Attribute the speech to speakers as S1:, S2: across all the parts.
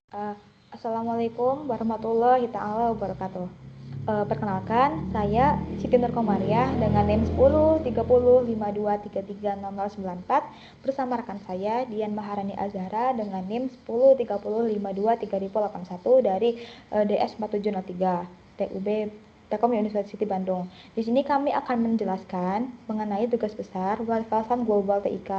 S1: Uh, Assalamualaikum warahmatullahi taala wabarakatuh. Perkenalkan, saya Siti Nurkomariah dengan NIM 103052336094 bersama rekan saya Dian Maharani Azhara dengan NIM 1030523081 dari DS 4703 TUB Telkom University Bandung. Di sini kami akan menjelaskan mengenai tugas besar Wawasan Global TIK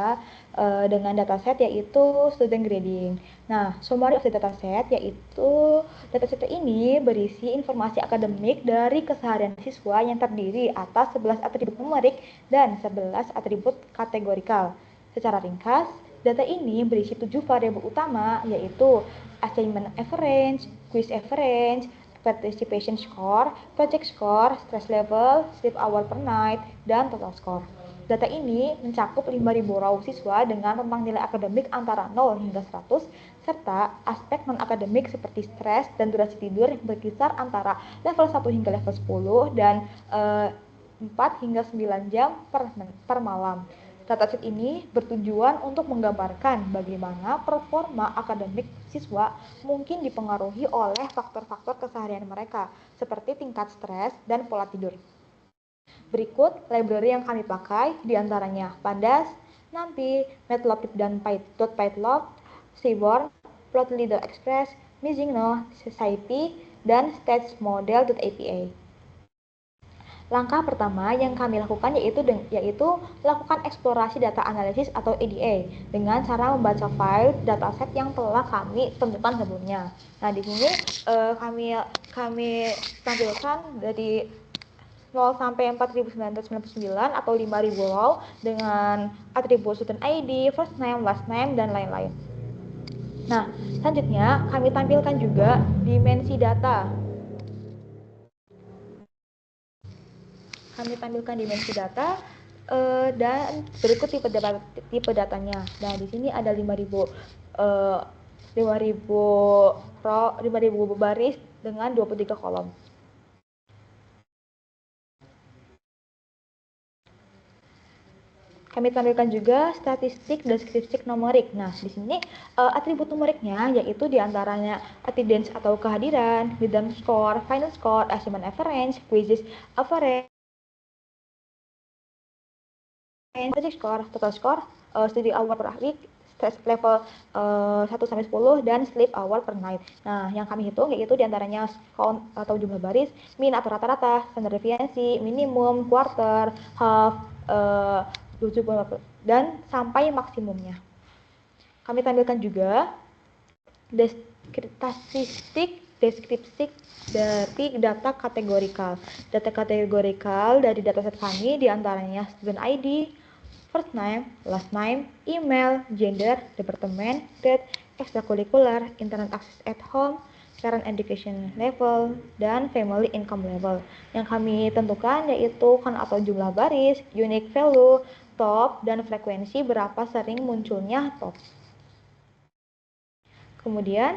S1: dengan dataset yaitu student grading. Nah, summary of the dataset yaitu dataset ini berisi informasi akademik dari keseharian siswa yang terdiri atas 11 atribut numerik dan 11 atribut kategorikal. Secara ringkas, data ini berisi 7 variabel utama yaitu assignment average, quiz average, participation score, project score, stress level, sleep hour per night, dan total score. Data ini mencakup 5.000 raw siswa dengan rentang nilai akademik antara 0 hingga 100, serta aspek non-akademik seperti stres dan durasi tidur yang berkisar antara level 1 hingga level 10 dan 4 hingga 9 jam per malam. Dataset ini bertujuan untuk menggambarkan bagaimana performa akademik siswa mungkin dipengaruhi oleh faktor-faktor keseharian mereka, seperti tingkat stres dan pola tidur. Berikut library yang kami pakai, diantaranya Pandas, NumPy, Matplotlib dan Python, Seaborn, Plotly Express, Mizingno, Society, dan StageModel.apa. Langkah pertama yang kami lakukan yaitu lakukan eksplorasi data analisis atau EDA dengan cara membaca file dataset yang telah kami tentukan sebelumnya. Nah, di sini kami tampilkan dari 0 sampai 4999 atau 5000 row dengan atribut student ID, first name, last name, dan lain-lain. Nah, selanjutnya kami tampilkan juga dimensi data. Dan berikut tipe datanya. Nah, di sini ada 5000 baris dengan 23 kolom. Kami tampilkan juga statistik dan statistik numerik. Nah, di sini atribut numeriknya yaitu diantaranya attendance atau kehadiran, midterm score, final score, assignment average, quizzes average, project score, total score, study hour per week, stress level 1 sampai 10 dan sleep hour per night. Nah, yang kami hitung yaitu diantaranya count atau jumlah baris, min atau rata-rata, standar deviasi, minimum, quarter, half, 70 dan sampai maksimumnya. Kami tampilkan juga statistik deskripsi dari data kategorikal. Data kategorikal dari dataset kami diantaranya student ID, first name, last name, email, gender, departemen, grade, extracurricular, internet access at home, current education level, dan family income level. Yang kami tentukan yaitu kan atau jumlah baris, unique value, top, dan frekuensi berapa sering munculnya top. Kemudian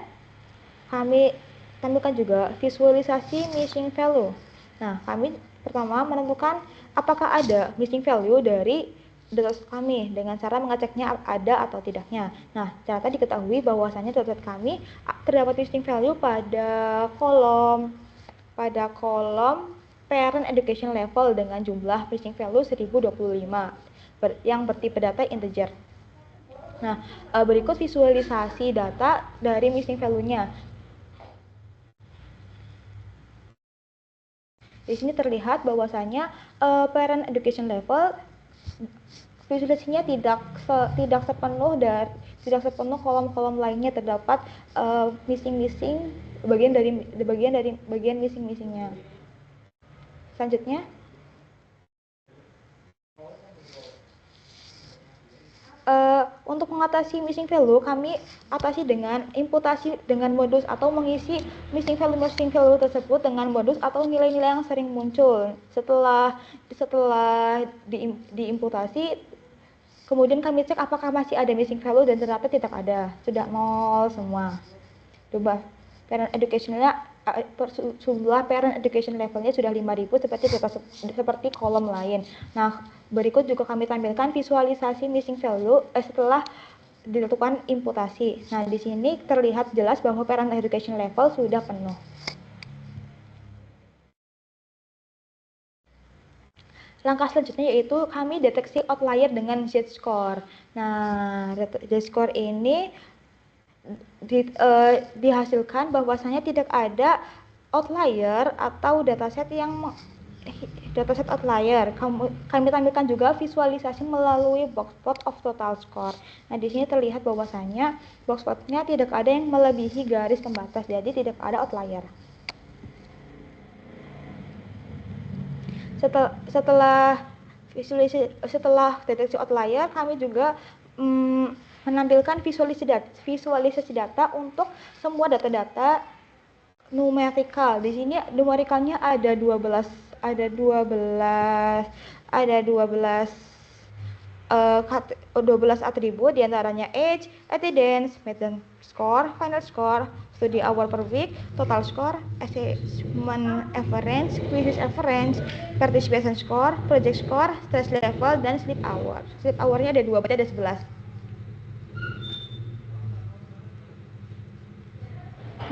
S1: kami tampilkan juga visualisasi missing value. Nah, kami pertama menentukan apakah ada missing value dari dataset kami dengan cara mengeceknya ada atau tidaknya. Nah, ternyata diketahui bahwasannya dataset kami terdapat missing value pada kolom parent education level dengan jumlah missing value 1025 yang bertipe data integer. Nah, berikut visualisasi data dari missing value-nya. Di sini terlihat bahwasanya parent education level visualisasinya tidak sepenuh kolom-kolom lainnya terdapat missing bagian missingnya. Selanjutnya untuk mengatasi missing value kami atasi dengan imputasi dengan modus atau mengisi missing value tersebut dengan modus atau nilai-nilai yang sering muncul setelah diimputasi. Kemudian kami cek apakah masih ada missing value dan ternyata tidak ada, sudah 0 semua. Coba parent educationnya jumlah parent education levelnya sudah 5000 seperti kolom lain. Nah, berikut juga kami tampilkan visualisasi missing value setelah dilakukan imputasi. Nah, di sini terlihat jelas bahwa parent education level sudah penuh. Langkah selanjutnya yaitu kami deteksi outlier dengan Z-score. Nah, Z-score ini dihasilkan bahwasanya tidak ada outlier atau dataset yang dataset outlier. Kami tampilkan juga visualisasi melalui box plot of total score. Nah, di sini terlihat bahwasanya box plotnya tidak ada yang melebihi garis pembatas, jadi tidak ada outlier. Setelah deteksi outlier, kami juga menampilkan visualisasi data untuk semua data-data numerikal. Di sini numerikalnya ada 12 atribut, diantaranya age, attendance, meeting score, final score, study hour per week, total score, assessment average, quizzes average, participation score, project score, stress level, dan sleep hour. Sleep hournya ada 2, berarti ada 11.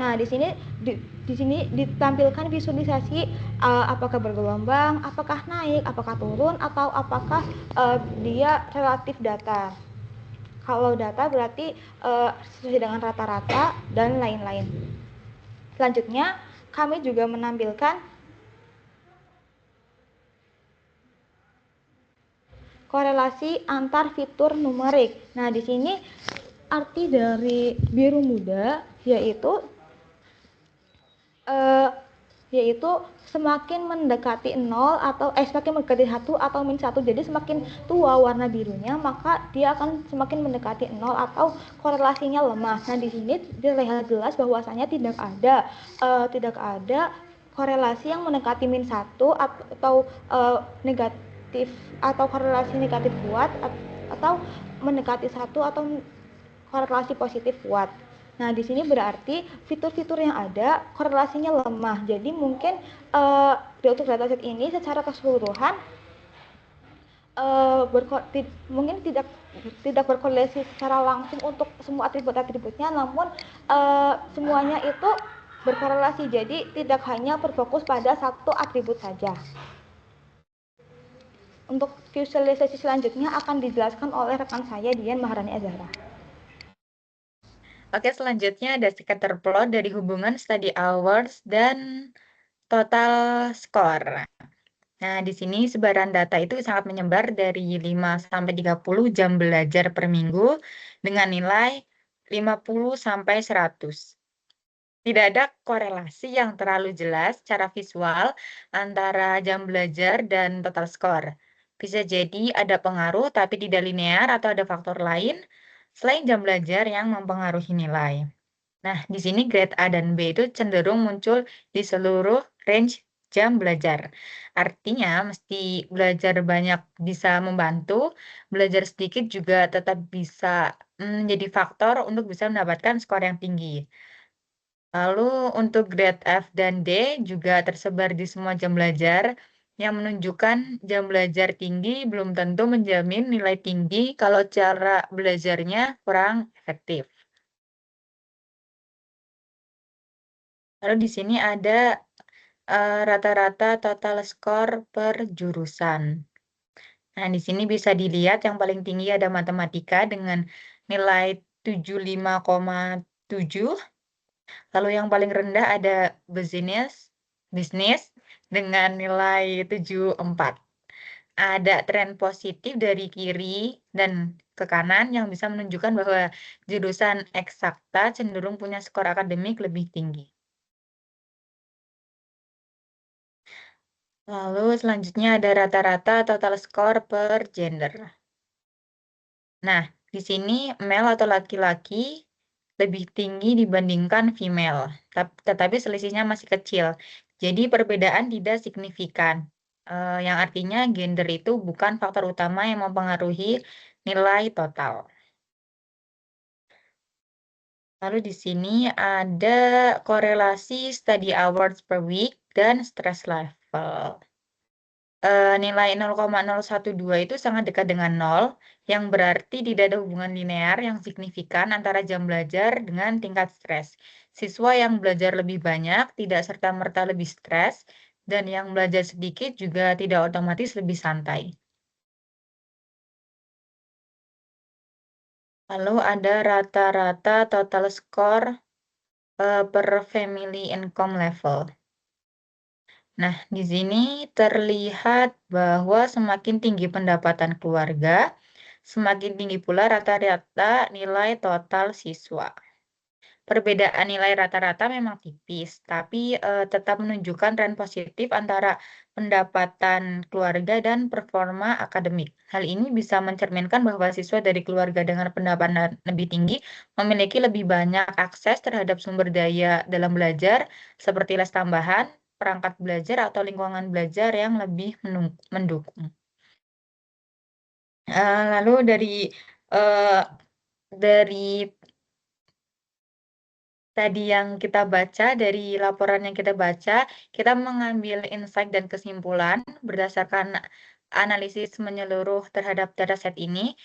S1: Nah, di sini ditampilkan visualisasi apakah bergelombang, apakah naik, apakah turun, atau apakah dia relatif datar. Kalau data berarti sesuai dengan rata-rata dan lain-lain. Selanjutnya, kami juga menampilkan korelasi antar fitur numerik. Nah, di sini arti dari biru muda yaitu semakin mendekati 0 atau semakin mendekati 1 atau min 1. Jadi semakin tua warna birunya, maka dia akan semakin mendekati 0 atau korelasinya lemah. Nah, di sini terlihat jelas bahwasanya tidak ada korelasi yang mendekati min 1 atau negatif atau korelasi negatif kuat atau mendekati 1 atau korelasi positif kuat. Nah, di sini berarti fitur-fitur yang ada korelasinya lemah. Jadi mungkin untuk dataset ini secara keseluruhan mungkin tidak berkorelasi secara langsung untuk semua atribut-atributnya, namun semuanya itu berkorelasi. Jadi tidak hanya berfokus pada satu atribut saja. Untuk visualisasi selanjutnya akan dijelaskan oleh rekan saya Dian Maharani Azhara.
S2: Oke, selanjutnya ada scatter plot dari hubungan study hours dan total score. Nah, di sini sebaran data itu sangat menyebar dari 5 sampai 30 jam belajar per minggu dengan nilai 50 sampai 100. Tidak ada korelasi yang terlalu jelas secara visual antara jam belajar dan total skor. Bisa jadi ada pengaruh tapi tidak linear atau ada faktor lain selain jam belajar yang mempengaruhi nilai. Nah, di sini grade A dan B itu cenderung muncul di seluruh range jam belajar. Artinya, mesti belajar banyak bisa membantu, belajar sedikit juga tetap bisa menjadi faktor untuk bisa mendapatkan skor yang tinggi. Lalu untuk grade F dan D juga tersebar di semua jam belajar, yang menunjukkan jam belajar tinggi belum tentu menjamin nilai tinggi kalau cara belajarnya kurang efektif. Lalu di sini ada rata-rata total skor per jurusan. Nah, di sini bisa dilihat yang paling tinggi ada matematika dengan nilai 75,7. Lalu yang paling rendah ada bisnis dengan nilai 74. Ada tren positif dari kiri dan ke kanan yang bisa menunjukkan bahwa jurusan eksakta cenderung punya skor akademik lebih tinggi. Lalu selanjutnya ada rata-rata total skor per gender. Nah, di sini male atau laki-laki lebih tinggi dibandingkan female, tetapi selisihnya masih kecil. Jadi perbedaan tidak signifikan, yang artinya gender itu bukan faktor utama yang mempengaruhi nilai total. Lalu di sini ada korelasi study hours per week dan stress level. nilai 0,012 itu sangat dekat dengan 0, yang berarti tidak ada hubungan linear yang signifikan antara jam belajar dengan tingkat stres. Siswa yang belajar lebih banyak tidak serta-merta lebih stres, dan yang belajar sedikit juga tidak otomatis lebih santai. Lalu ada rata-rata total skor per family income level. Nah, di sini terlihat bahwa semakin tinggi pendapatan keluarga, semakin tinggi pula rata-rata nilai total siswa. Perbedaan nilai rata-rata memang tipis, tapi tetap menunjukkan tren positif antara pendapatan keluarga dan performa akademik. Hal ini bisa mencerminkan bahwa siswa dari keluarga dengan pendapatan lebih tinggi memiliki lebih banyak akses terhadap sumber daya dalam belajar, seperti les tambahan, perangkat belajar, atau lingkungan belajar yang lebih mendukung. Lalu eh, dari tadi yang kita baca, dari laporan yang kita baca, kita mengambil insight dan kesimpulan berdasarkan analisis menyeluruh terhadap dataset ini,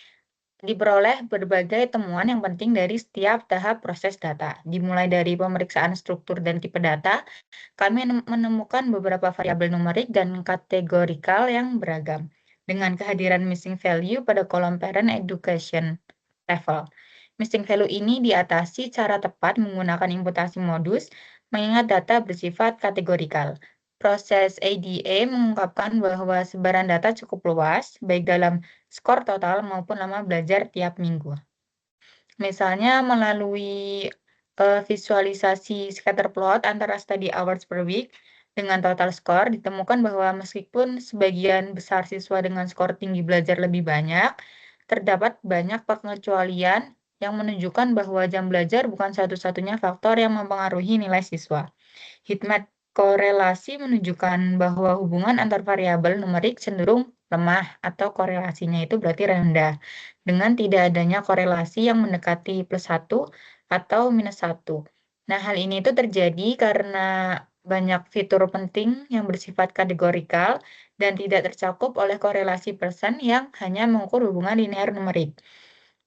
S2: diperoleh berbagai temuan yang penting dari setiap tahap proses data. Dimulai dari pemeriksaan struktur dan tipe data, kami menemukan beberapa variabel numerik dan kategorikal yang beragam, dengan kehadiran missing value pada kolom parent education level. Missing value ini diatasi cara tepat menggunakan imputasi modus, mengingat data bersifat kategorikal. Proses ADA mengungkapkan bahwa sebaran data cukup luas, baik dalam skor total maupun lama belajar tiap minggu. Misalnya melalui visualisasi scatter plot antara study hours per week dengan total skor, ditemukan bahwa meskipun sebagian besar siswa dengan skor tinggi belajar lebih banyak, terdapat banyak pengecualian yang menunjukkan bahwa jam belajar bukan satu-satunya faktor yang mempengaruhi nilai siswa. Heatmap korelasi menunjukkan bahwa hubungan antar variabel numerik cenderung lemah atau korelasinya itu berarti rendah, dengan tidak adanya korelasi yang mendekati +1 atau -1. Nah, hal ini itu terjadi karena banyak fitur penting yang bersifat kategorikal dan tidak tercakup oleh korelasi persen yang hanya mengukur hubungan linear numerik.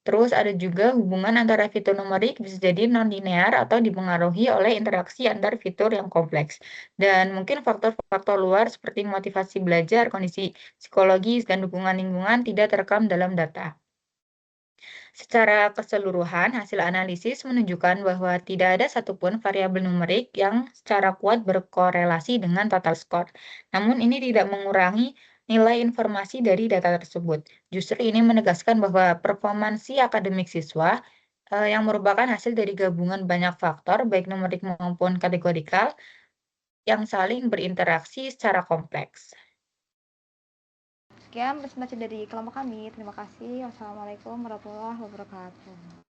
S2: Terus ada juga hubungan antara fitur numerik bisa jadi non-linear atau dipengaruhi oleh interaksi antar fitur yang kompleks. Dan mungkin faktor-faktor luar seperti motivasi belajar, kondisi psikologis, dan dukungan lingkungan tidak terekam dalam data. Secara keseluruhan, hasil analisis menunjukkan bahwa tidak ada satupun variabel numerik yang secara kuat berkorelasi dengan total skor. Namun ini tidak mengurangi nilai informasi dari data tersebut. Justru ini menegaskan bahwa performansi akademik siswa yang merupakan hasil dari gabungan banyak faktor, baik numerik maupun kategorikal, yang saling berinteraksi secara kompleks.
S1: Sekian presentasi dari kelompok kami. Terima kasih. Wassalamualaikum warahmatullahi wabarakatuh.